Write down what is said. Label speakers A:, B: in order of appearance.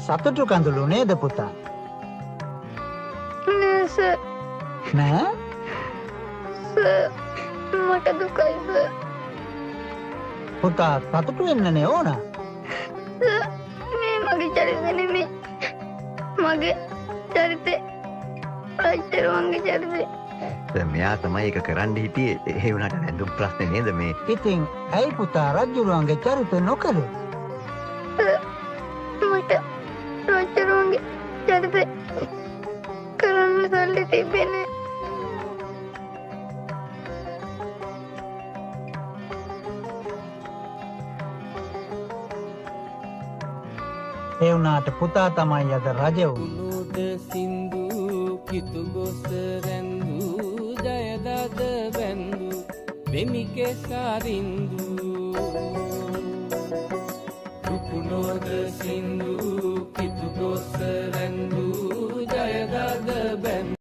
A: සතුටු කඳුළු නේද පුතා?
B: නෑ සර්.
A: නෑ?
B: සර් මට දුකයි සර්.
A: පුතා සතුටු වෙන්නනේ ඕන.
B: සර් මේ මගේ චරිතය නෙමෙයි. මගේ චරිතේ රජ්ජරුවන්ගේ චරිතේ.
C: දැන් මෙයා තමයි ඒක කරන්න හිටියේ. ඒ වුණාට නැඳුම් ප්‍රශ්නේ නේද මේ?
A: ඉතින් ඇයි පුතා රජුරුවන්ගේ චරිත නොකළේ?
B: මට රජ්ජරුවන්ගේ චරිතේ කරන්න සල්ලි තිබෙන්නේ.
A: ඒ වුණාට පුතා තමයි අද රජ වුනේ.
D: සින්දු කිතු ගොස් රැඳු ජයදද බැඳු වෙමිකේ සාරින්දු රුකුණෝද සින්දු කිතු ගොස් රැඳු